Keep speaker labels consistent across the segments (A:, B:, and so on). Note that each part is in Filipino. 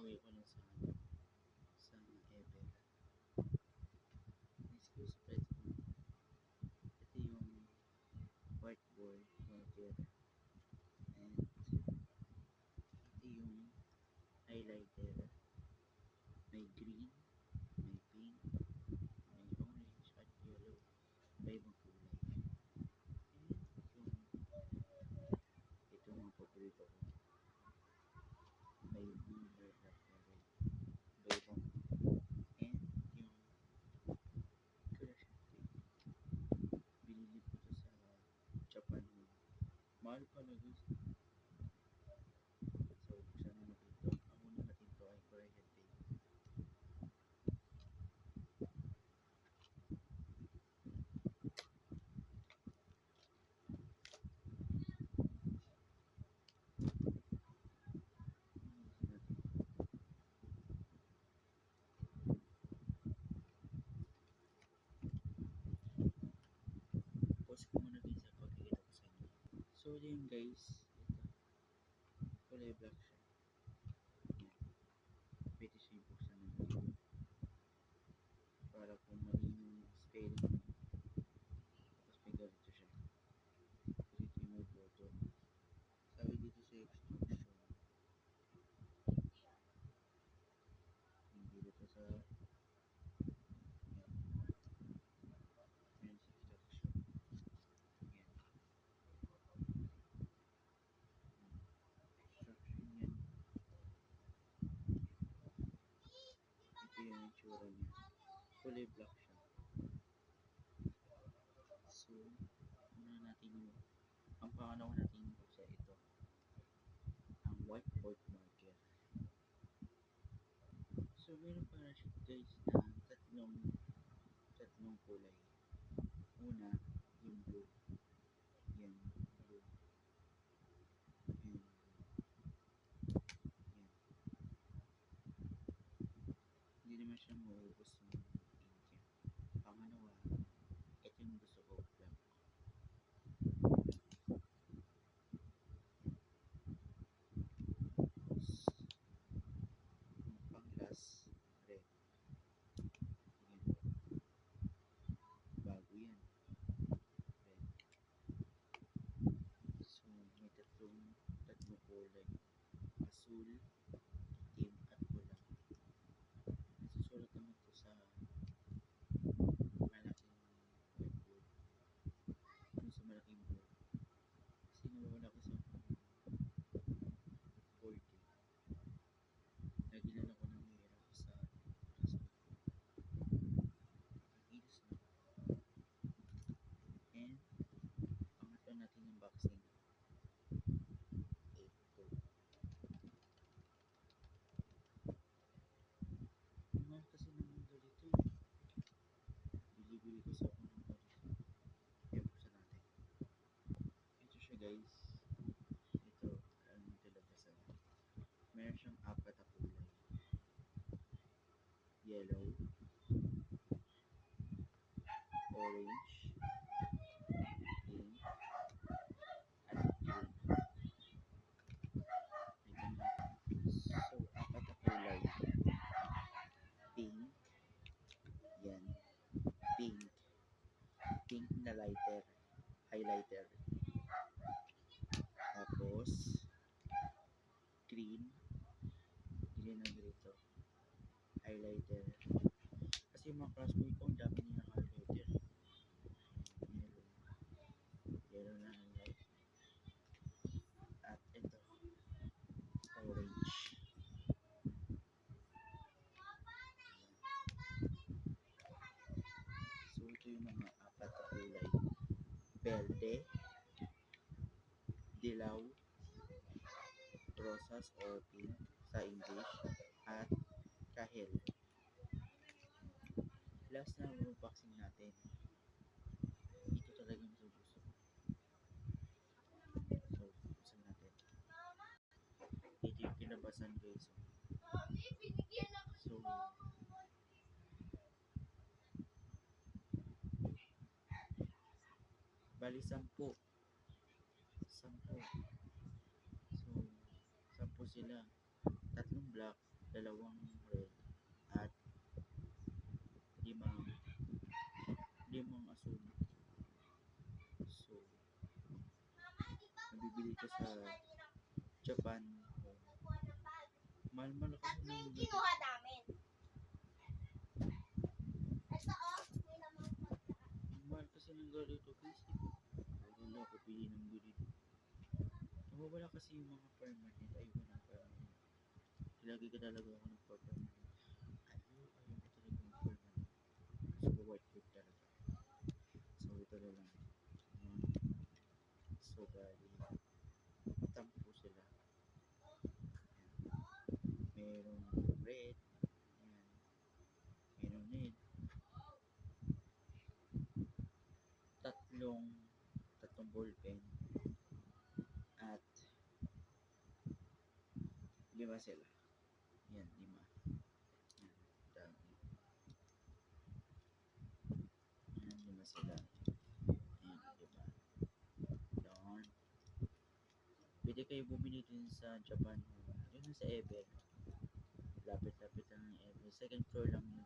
A: Pauwi ko lang sa Ever. Excuse me. Ito yung whiteboard marker. And ito yung highlighter. May green, may pink, may orange, at yellow. May ibang kulay. And ito mga paborito ko. May blue, may black, may red. May ibang. And yung collection tape. Binili ko to sa Japan. Mahal pala guys. So, buksan na natin ito. Ang una natin ito ay collection tape. Pause ko muna din sa pagkikita ko sa inyo. So, yun guys. Ito. Kulay black siya. Yan. Pwede siya ibuksan naman. Para kung mali yung spelling mo. Tapos may ganito siya. Dito yung may photo. Sabi dito sa instruction. Hindi dito sa yan. Yan sa instruction. Yan. Instruction yan. Ito yung itsura niya. Kulay black siya. So, una natin yung ang pangalawa natin yung buksa ito. Ang whiteboard marker. So, meron para siya guys na tatlong kulay. Una, yung blue. Yan, blue. And, yan. Hindi naman siya mauubos yung ink niya. Pangalawa, ito yung gusto ko, black. Tapos, yung pang-last, red. Yan. Bago yan. Red. So, may tatlong kulay. Asul, itim, at pula. Nasusulat naman ito sa malaking whiteboard. Yung sa malaking board. Kasi nawawala ko sa board eh. Lagi lang ako nangyayarap sa inis na. And, pangatlo natin yung boxing. Ito. Mahal kasi naman ganito eh. Bili-bili ko sa unang ganito. Kaya buksan natin. Ito siya guys. Ito, ang talabasan. Meron siyang apat na kulay. Yellow, orange, pink, at green. So, apat na kulay. Pink, yan. Pink. Pink na lighter. Highlighter. Tapos, green. Green na grito. Highlighter. Kasi yung mga classmate ko, ang dami nilang highlighter. Yellow. Yellow na highlight. At ito, orange. So, ito yung mga apat na kulay. Verde, dilaw, rosas or pink sa English, at kahel. Last na unboxing natin. Ito talaga yung gusto ko. So, buksan natin. Ito yung kinabasan guys. So, bali 10. 10. So, 10 sila. Tatlong black, dalawang red, at limang asul. So, nabibili ka sa Japan. Mahal-mahal kasi ng ganito.
B: Kinuha namin. Ito oh, may lamang pagka.
A: Mahal kasi ng ganito kasi wala ako pili ng bili. Nawawala kasi yung mga permanent. Ayoko ng permanent. Lagi ka talaga ako ng permanent. Ayaw ko talaga ng permanent. So, white cake talaga. So, ito na lang. So, bali, tampo sila. Merong red. Ayan. Merong red. Tatlong ballpen. At lima sila. Yan, lima. Yan, dami. Yan, lima sila. Yan, lima. Yan. Pwede kayo bumili din sa Japan. Yun sa Ever. Lapit-lapit lang ng Ever. Second floor lang yun.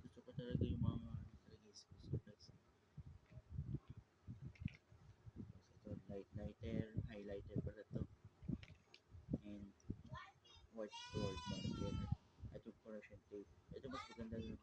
A: Gusto ko talaga yung mga talaga guys. Ito, lighter, highlighter pala to. And whiteboard marker. At yung correction tape. Ito mas maganda yung